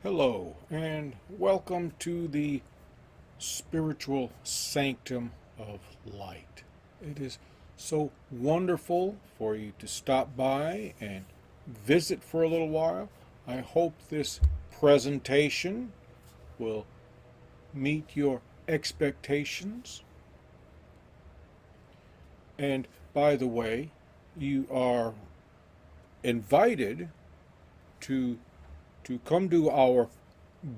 Hello, and welcome to the Spiritual Sanctum of Light. It is so wonderful for you to stop by and visit for a little while. I hope this presentation will meet your expectations. And by the way, you are invited to come to our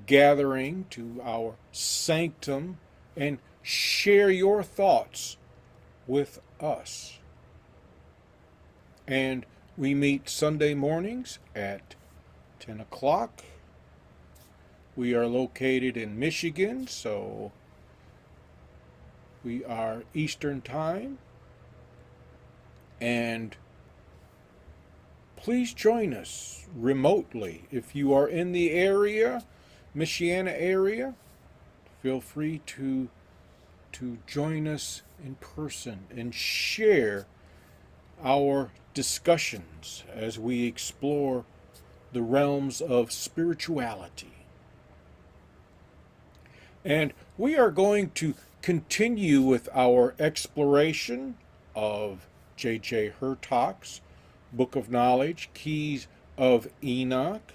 gathering, to our sanctum, and share your thoughts with us. And we meet Sunday mornings at 10 o'clock. We are located in Michigan, so we are Eastern Time. And please join us remotely. If you are in the area, Michiana area, feel free to join us in person and share our discussions as we explore the realms of spirituality. And we are going to continue with our exploration of J.J. Hurtak's Book of Knowledge, Keys of Enoch.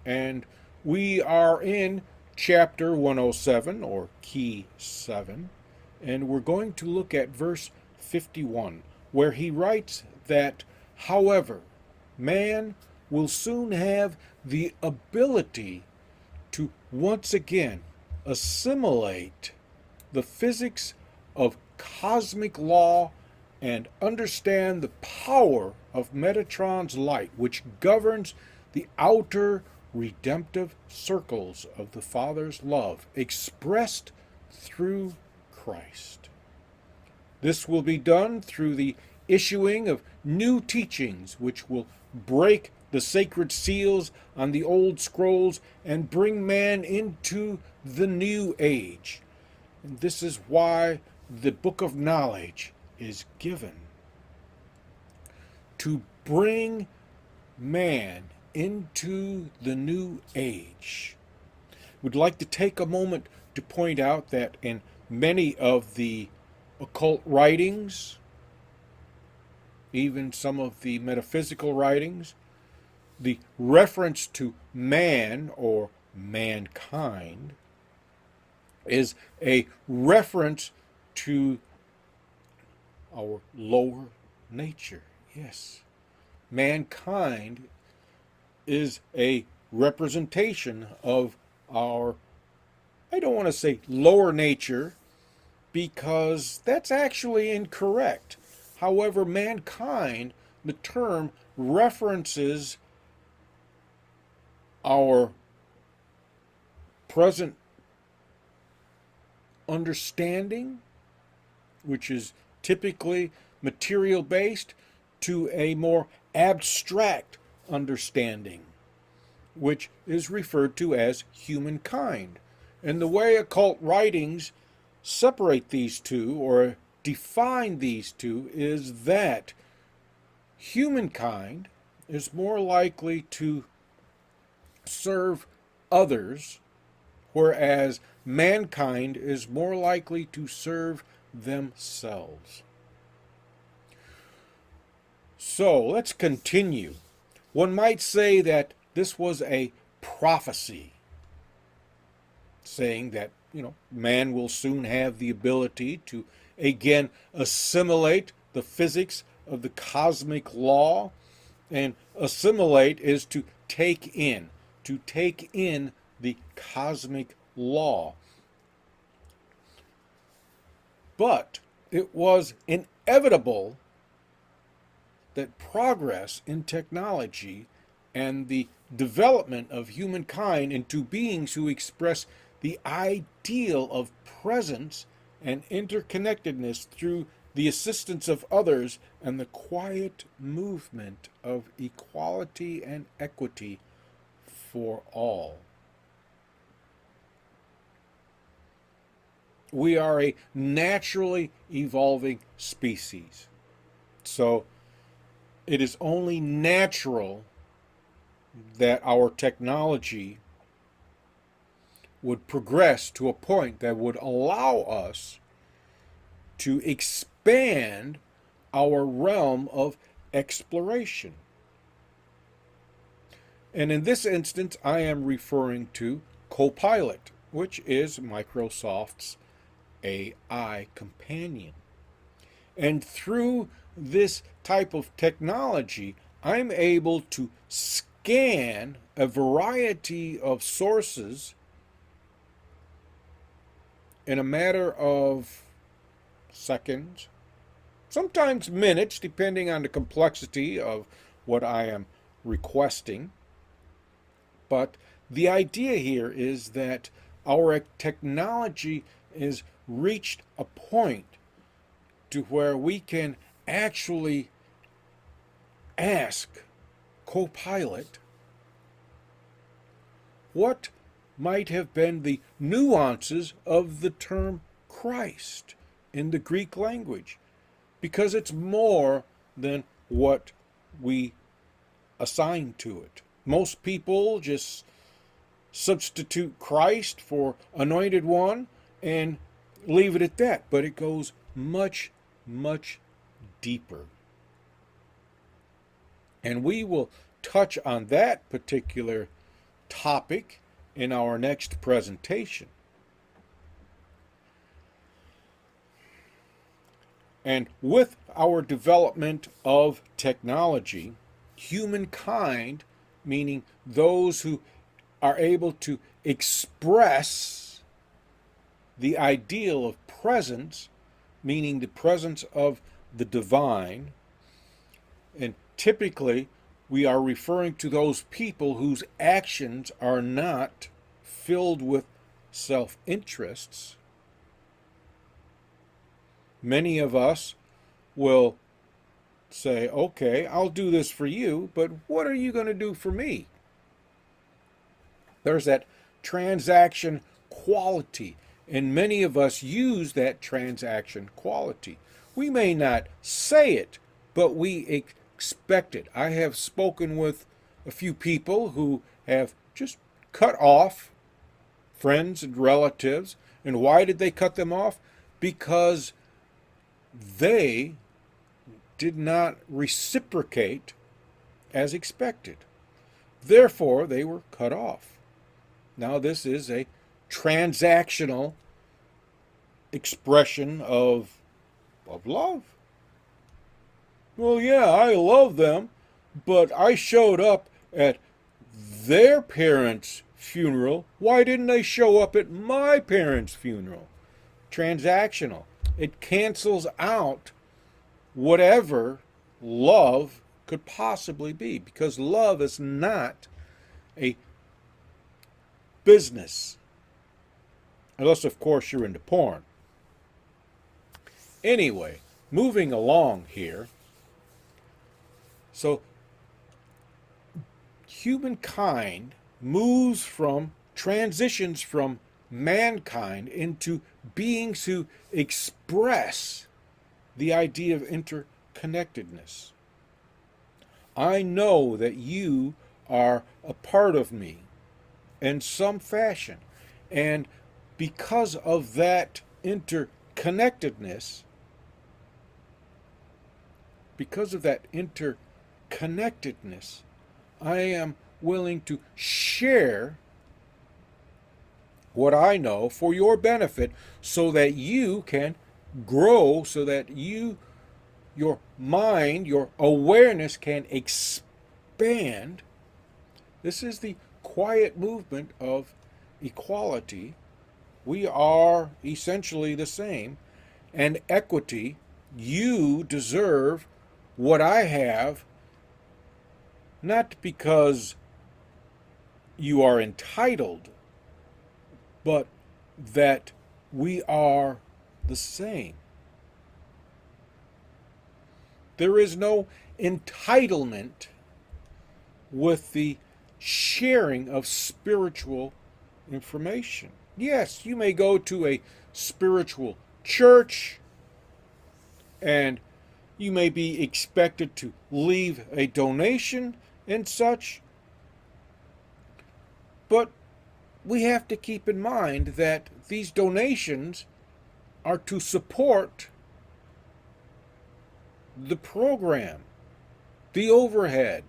And we are in chapter 107, or key 7, and we're going to look at verse 51, where he writes that, however, man will soon have the ability to once again assimilate the physics of cosmic law and understand the power of Metatron's light, which governs the outer redemptive circles of the Father's love, expressed through Christ. This will be done through the issuing of new teachings, which will break the sacred seals on the old scrolls and bring man into the new age. And this is why the Book of Knowledge is given, to bring man into the new age. Would like to take a moment to point out that in many of the occult writings, even some of the metaphysical writings, the reference to man or mankind is a reference to our lower nature. Yes, mankind is a representation of our, I don't want to say lower nature, because that's actually incorrect. However, mankind, the term references our present understanding, which is typically material based, to a more abstract understanding, which is referred to as humankind. And the way occult writings separate these two or define these two is that humankind is more likely to serve others, whereas mankind is more likely to serve themselves. So let's continue. One might say that this was a prophecy, saying that, man will soon have the ability to again assimilate the physics of the cosmic law. And assimilate is to take in the cosmic law. But it was inevitable that progress in technology and the development of humankind into beings who express the ideal of presence and interconnectedness through the assistance of others and the quiet movement of equality and equity for all. We are a naturally evolving species. So it is only natural that our technology would progress to a point that would allow us to expand our realm of exploration. And in this instance, I am referring to Copilot, which is Microsoft's AI companion. And through this type of technology, I'm able to scan a variety of sources in a matter of seconds, sometimes minutes, depending on the complexity of what I am requesting. But the idea here is that our technology has reached a point to where we can actually ask Copilot what might have been the nuances of the term Christ in the Greek language, because it's more than what we assign to it. Most people just substitute Christ for anointed one and leave it at that, but it goes much, much deeper. And we will touch on that particular topic in our next presentation. And with our development of technology, humankind, meaning those who are able to express the ideal of presence, meaning the presence of the divine, and typically we are referring to those people whose actions are not filled with self-interests. Many of us will say, okay, I'll do this for you, but what are you going to do for me? There's that transaction quality, and many of us use that transaction quality. We may not say it, but we expect it. I have spoken with a few people who have just cut off friends and relatives. And why did they cut them off? Because they did not reciprocate as expected. Therefore, they were cut off. Now, this is a transactional expression of love. Well, yeah, I love them, but I showed up at their parents' funeral. Why didn't they show up at my parents' funeral? Transactional. It cancels out whatever love could possibly be, because love is not a business. Unless, of course, you're into porn. Anyway, moving along here. So, humankind transitions from mankind into beings who express the idea of interconnectedness. I know that you are a part of me in some fashion. And because of that interconnectedness, I am willing to share what I know for your benefit so that you can grow, so that your mind, your awareness can expand. This is the quiet movement of equality. We are essentially the same. And equity, you deserve what I have, not because you are entitled, but that we are the same. There is no entitlement with the sharing of spiritual information. Yes, you may go to a spiritual church and you may be expected to leave a donation and such, but we have to keep in mind that these donations are to support the program, the overhead,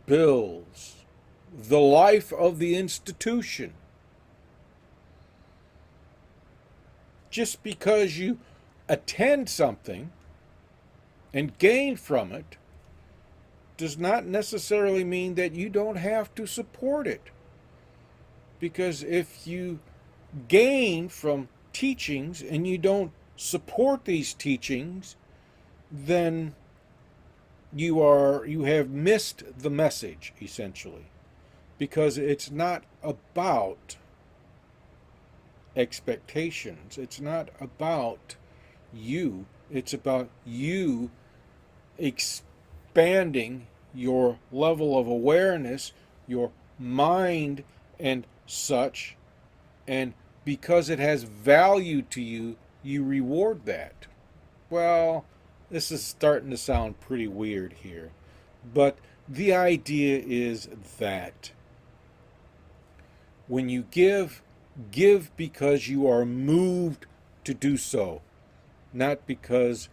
bills, the life of the institution. Just because you attend something and gain from it does not necessarily mean that you don't have to support it. Because if you gain from teachings and you don't support these teachings, then you have missed the message, essentially. Because it's not about expectations. It's not about you. It's about you expanding your level of awareness, your mind and such, and because it has value to you, you reward that. Well, this is starting to sound pretty weird here, but the idea is that when you give because you are moved to do so, not because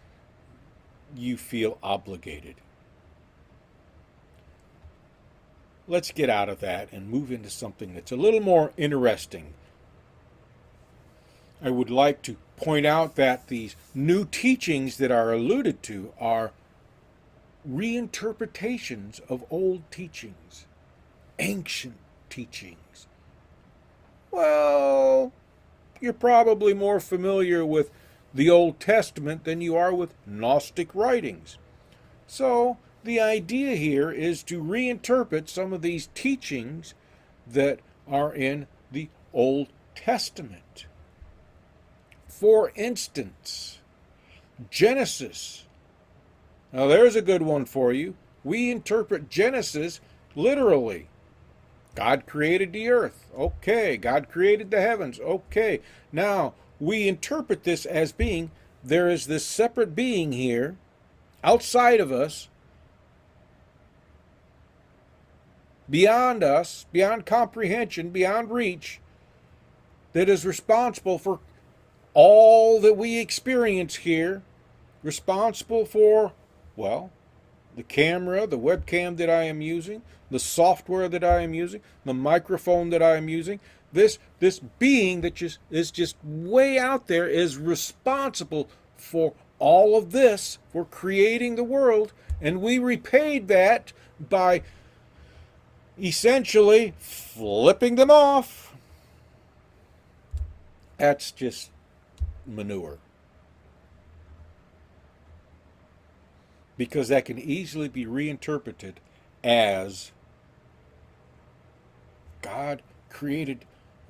you feel obligated. Let's get out of that and move into something that's a little more interesting. I would like to point out that these new teachings that are alluded to are reinterpretations of old teachings, ancient teachings. Well, you're probably more familiar with the Old Testament than you are with Gnostic writings. So the idea here is to reinterpret some of these teachings that are in the Old Testament. For instance, Genesis. Now there's a good one for you. We interpret Genesis literally. God created the earth. Okay. God created the heavens. Okay. Now, we interpret this as being, there is this separate being here, outside of us, beyond us, beyond comprehension, beyond reach, that is responsible for all that we experience here, responsible for, well, the camera, the webcam that I am using, the software that I am using, the microphone that I am using. This being that is just way out there is responsible for all of this, for creating the world, and we repaid that by essentially flipping them off. That's just manure. Because that can easily be reinterpreted as God created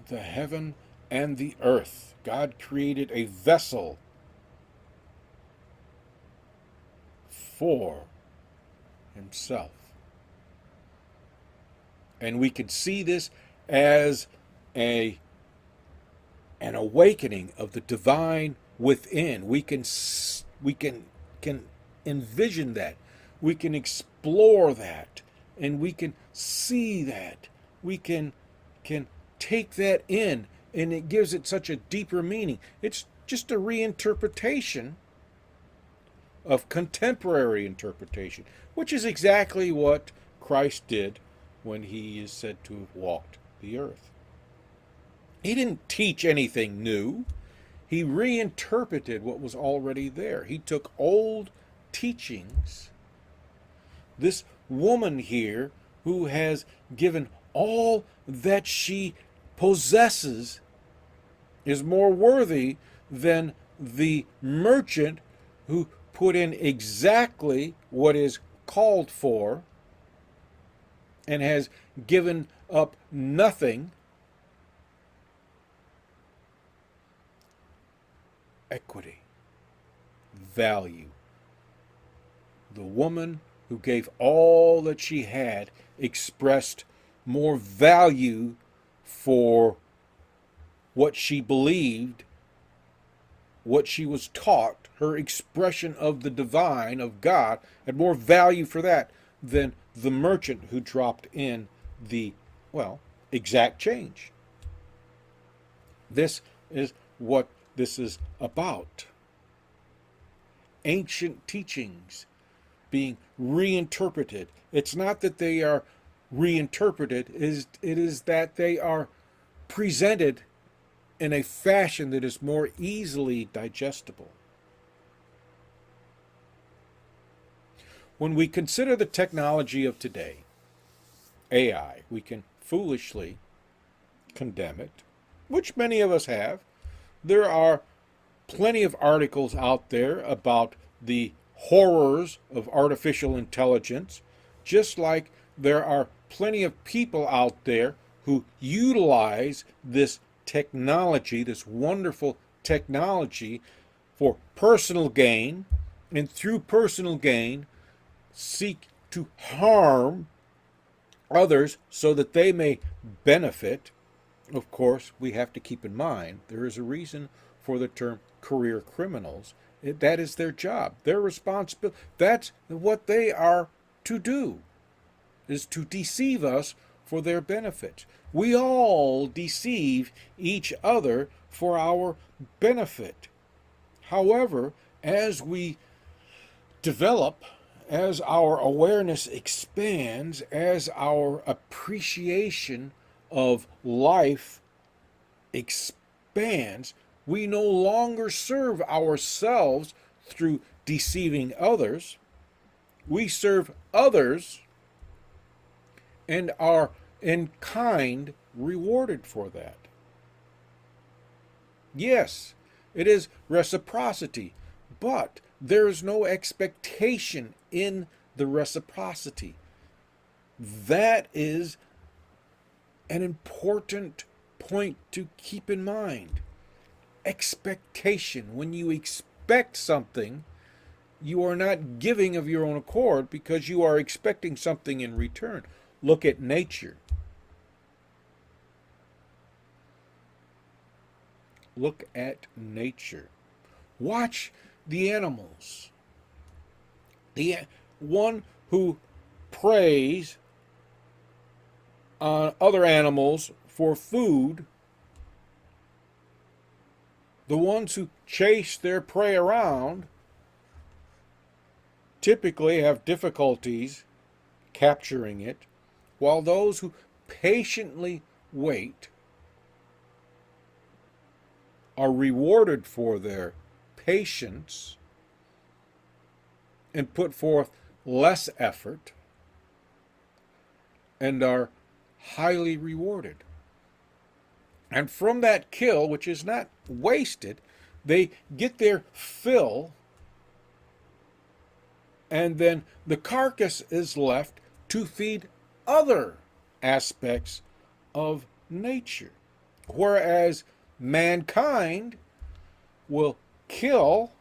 the heaven and the earth. God created a vessel for himself. And we could see this as an awakening of the divine within. We can envision that. We can explore that. And we can see that. We can take that in. And it gives it such a deeper meaning. It's just a reinterpretation of contemporary interpretation, which is exactly what Christ did when he is said to have walked the earth. He didn't teach anything new. He reinterpreted what was already there. He took old teachings. This woman here, who has given all that she possesses, is more worthy than the merchant who put in exactly what is called for and has given up nothing. Equity, value. The woman who gave all that she had expressed more value for what she believed, what she was taught, her expression of the divine, of God, had more value for that than the merchant who dropped in the, well, exact change. This is what this is about. Ancient teachings being reinterpreted. It's not that they are reinterpreted, it is that they are presented in a fashion that is more easily digestible. When we consider the technology of today, AI, we can foolishly condemn it, which many of us have. There are plenty of articles out there about the horrors of artificial intelligence, just like there are plenty of people out there who utilize this technology, this wonderful technology, for personal gain, and through personal gain seek to harm others so that they may benefit. Of course, we have to keep in mind there is a reason for the term career criminals. That is their job, their responsibility. That's what they are to do, is to deceive us for their benefit. We all deceive each other for our benefit. However, as we develop, as our awareness expands, as our appreciation of life expands, we no longer serve ourselves through deceiving others. We serve others and are in kind rewarded for that. Yes, it is reciprocity, but there is no expectation in the reciprocity. That is an important point to keep in mind. Expectation. When you expect something, you are not giving of your own accord because you are expecting something in return. Look at nature. Look at nature. Watch the animals. The one who preys on other animals for food, the ones who chase their prey around typically have difficulties capturing it, while those who patiently wait are rewarded for their patience and put forth less effort and are highly rewarded. And from that kill, which is not wasted, they get their fill, and then the carcass is left to feed other aspects of nature. Whereas mankind will kill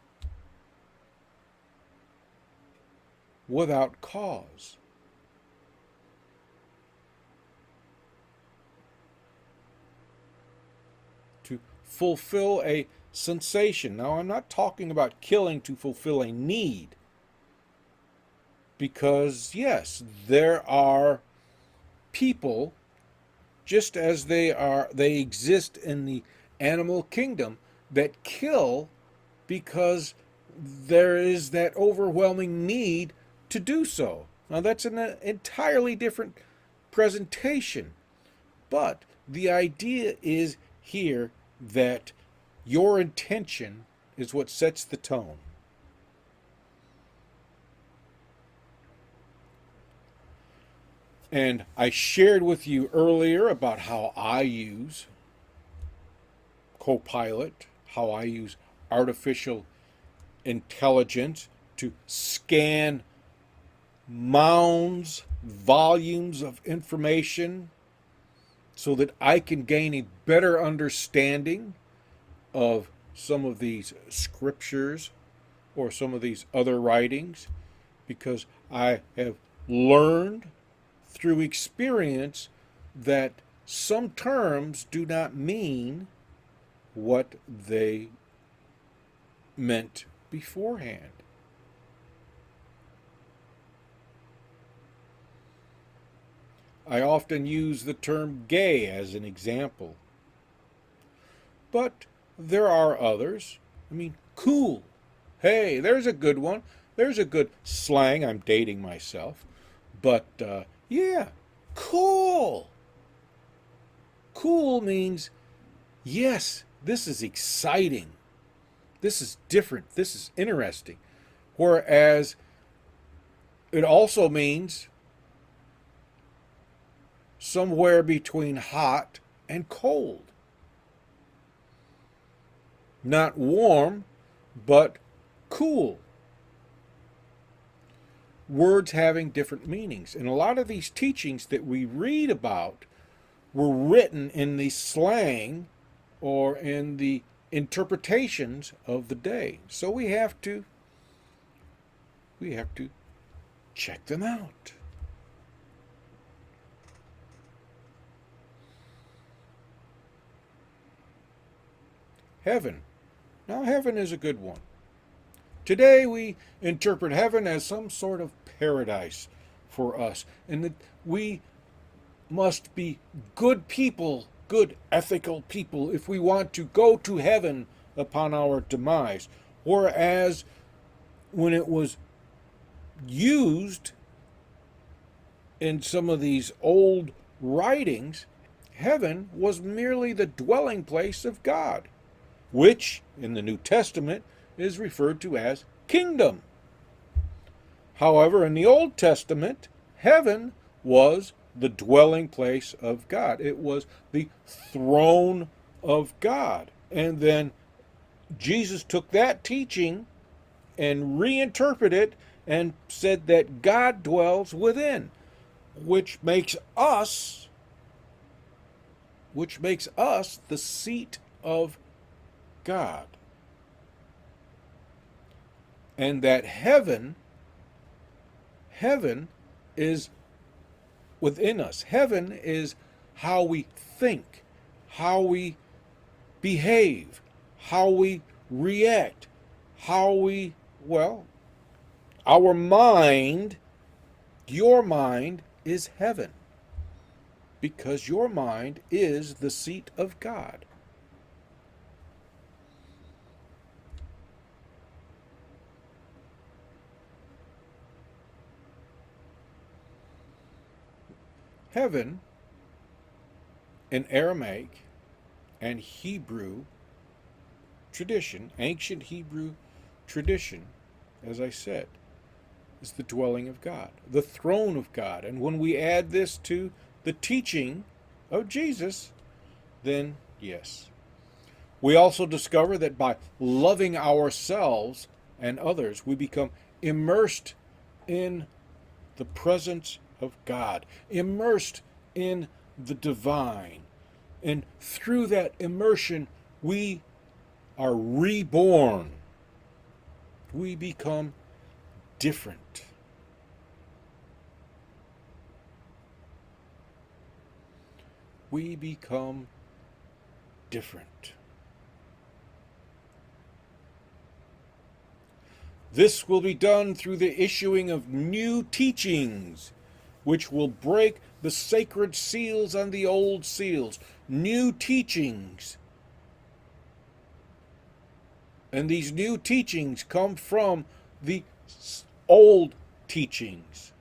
without cause. To fulfill a sensation. Now, I'm not talking about killing to fulfill a need. Because, yes, there are people, just as they exist in the animal kingdom, that kill because there is that overwhelming need to do so. Now, that's an entirely different presentation. But the idea is here that your intention is what sets the tone. And I shared with you earlier about how I use Copilot, how I use artificial intelligence to scan mounds, volumes of information so that I can gain a better understanding of some of these scriptures or some of these other writings, because I have learned through experience that some terms do not mean what they meant beforehand. I often use the term gay as an example. but there are others. I mean, cool. Hey, there's a good one. There's a good slang. I'm dating myself. But yeah, cool. Cool means, yes, this is exciting. This is different. This is interesting. Whereas it also means somewhere between hot and cold. Not warm, but cool. Words having different meanings. And a lot of these teachings that we read about were written in the slang or in the interpretations of the day. So we have to check them out. Heaven. Now, heaven is a good one. Today we interpret heaven as some sort of paradise for us, and that we must be good people, good ethical people, if we want to go to heaven upon our demise. Whereas when it was used in some of these old writings, heaven was merely the dwelling place of God, which in the New Testament is referred to as kingdom. However, in the Old Testament, heaven was the dwelling place of God. It was the throne of God. And then Jesus took that teaching and reinterpreted it and said that God dwells within, which makes us the seat of God. And that heaven is within us. Heaven is how we think, how we behave, how we react, our mind, your mind is heaven, because your mind is the seat of God. Heaven in Aramaic and Hebrew tradition, ancient Hebrew tradition, as I said, is the dwelling of God, the throne of God. And when we add this to the teaching of Jesus, then yes. We also discover that by loving ourselves and others, we become immersed in the presence of God, immersed in the divine. And through that immersion, we are reborn. We become different. We become different. This will be done through the issuing of new teachings, which will break the sacred seals on the old seals. New teachings. And these new teachings come from the old teachings.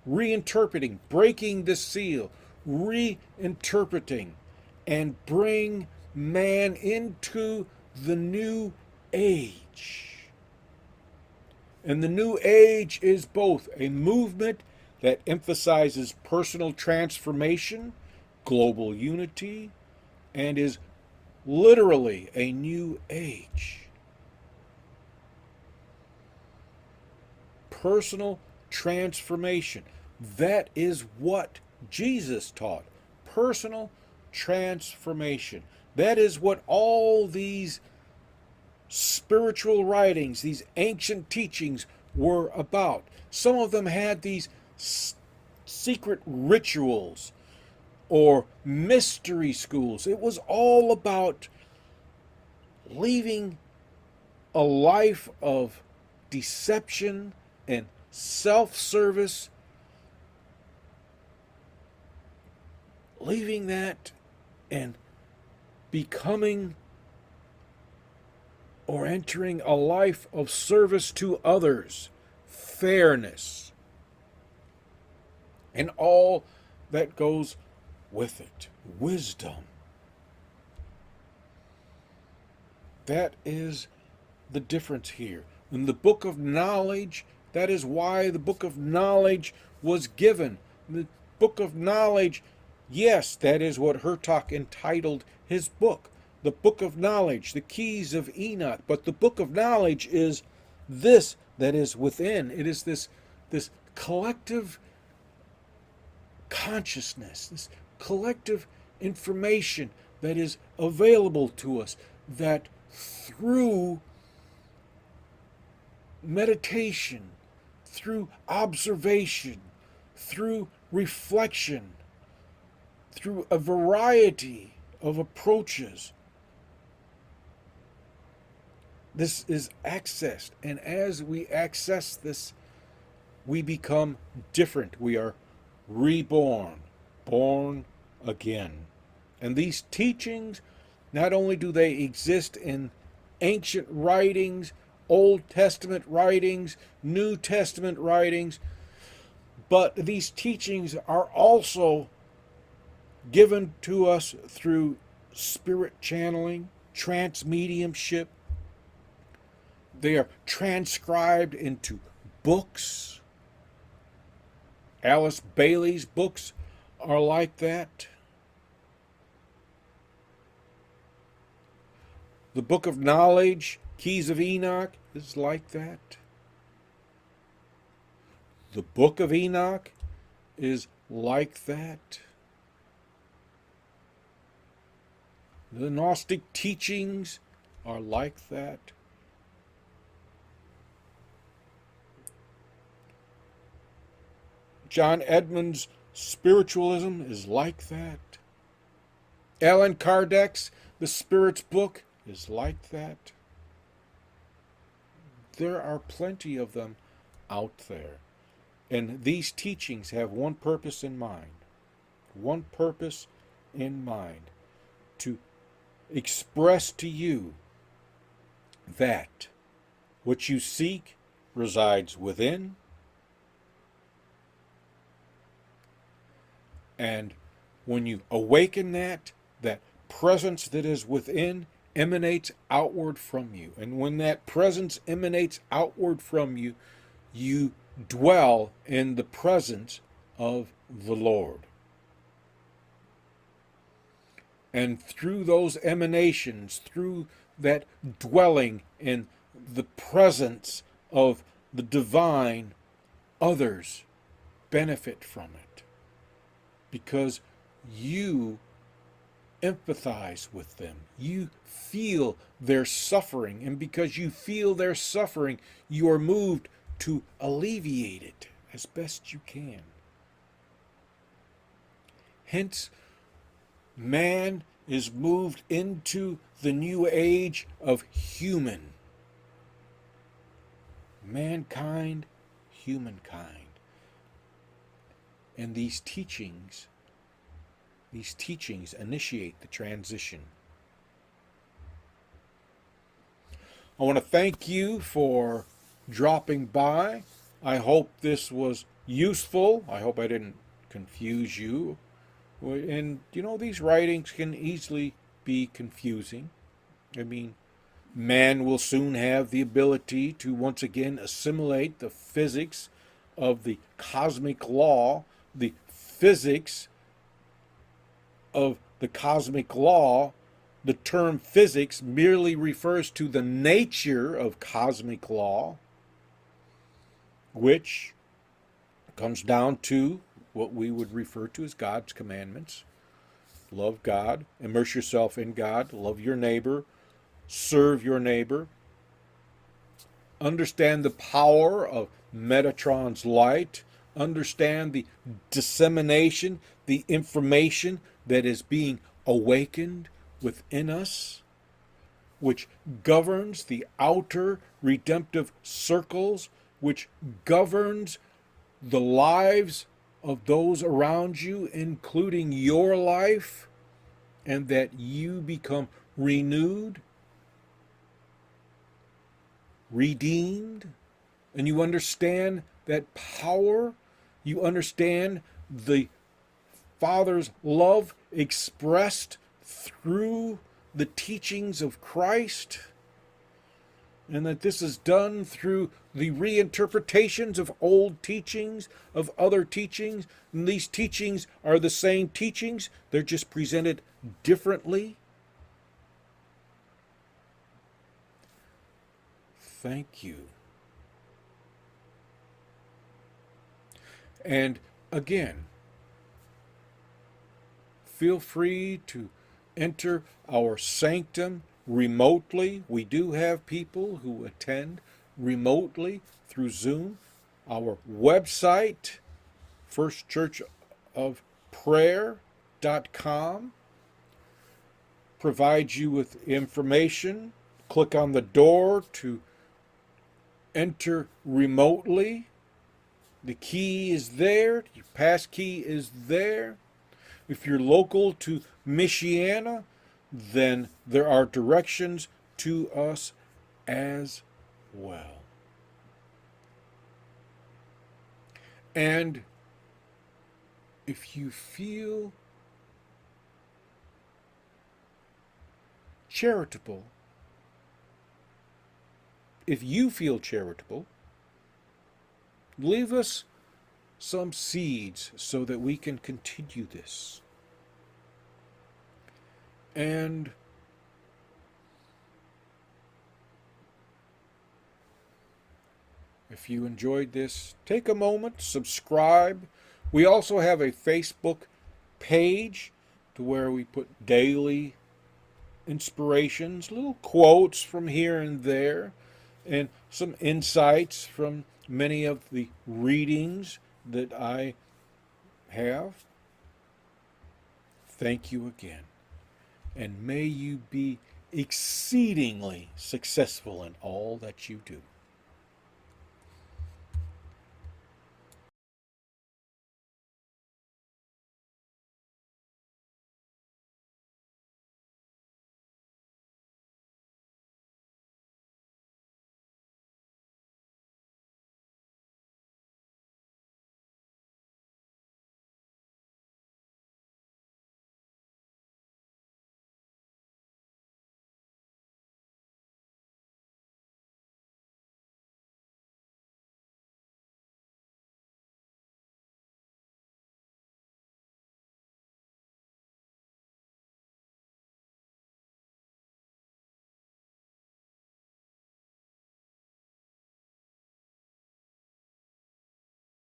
Reinterpreting, breaking the seal, reinterpreting, and bring man into the new age. And the new age is both a movement that emphasizes personal transformation, global unity, and is literally a new age. Personal transformation. That is what Jesus taught. Personal transformation. That is what all these spiritual writings, these ancient teachings were about. Some of them had these secret rituals or mystery schools. It was all about leaving a life of deception and self-service, leaving that and becoming or entering a life of service to others, fairness, and all that goes with it. Wisdom. That is the difference here. In the book of knowledge, that is why the book of knowledge was given. The book of knowledge, yes, that is what Hertok entitled his book. The book of knowledge, the Keys of Enoch. But the book of knowledge is this that is within. It is this collective consciousness, this collective information that is available to us, that through meditation, through observation, through reflection, through a variety of approaches, this is accessed. And as we access this, we become different. We are reborn, born again. And these teachings, not only do they exist in ancient writings, Old Testament writings, New Testament writings, but these teachings are also given to us through spirit channeling, trance mediumship. They are transcribed into books. Alice Bailey's books are like that. The Book of Knowledge, Keys of Enoch, is like that. The Book of Enoch is like that. The Gnostic teachings are like that. John Edmonds' spiritualism is like that. Allan Kardec's The Spirit's Book is like that. There are plenty of them out there. And these teachings have one purpose in mind. One purpose in mind. To express to you that what you seek resides within, and when you awaken that presence that is within emanates outward from you. And when that presence emanates outward from you, you dwell in the presence of the Lord. And through those emanations, through that dwelling in the presence of the divine, others benefit from it. Because you empathize with them. You feel their suffering. And because you feel their suffering, you are moved to alleviate it as best you can. Hence, man is moved into the new age of human. Mankind, humankind. And these teachings initiate the transition. I want to thank you for dropping by. I hope this was useful. I hope I didn't confuse you. And, these writings can easily be confusing. I mean, man will soon have the ability to once again assimilate the physics of the cosmic law. The physics of the cosmic law, the term physics merely refers to the nature of cosmic law, which comes down to what we would refer to as God's commandments. Love God, immerse yourself in God, love your neighbor, serve your neighbor. Understand the power of Metatron's light. Understand the dissemination, the information that is being awakened within us, which governs the outer redemptive circles, which governs the lives of those around you, including your life, and that you become renewed, redeemed, and you understand that power, you understand the Father's love expressed through the teachings of Christ, and that this is done through the reinterpretations of old teachings, of other teachings. And these teachings are the same teachings, they're just presented differently. Thank you. And again, feel free to enter our sanctum remotely. We do have people who attend remotely through Zoom. Our website, firstchurchofprayer.com, provides you with information. Click on the door to enter remotely. The key is there. Your pass key is there. If you're local to Michiana, then there are directions to us as well. And if you feel charitable, leave us some seeds so that we can continue this. And if you enjoyed this, take a moment, subscribe. We also have a Facebook page to where we put daily inspirations, little quotes from here and there, and some insights from many of the readings that I have. Thank you again, and may you be exceedingly successful in all that you do.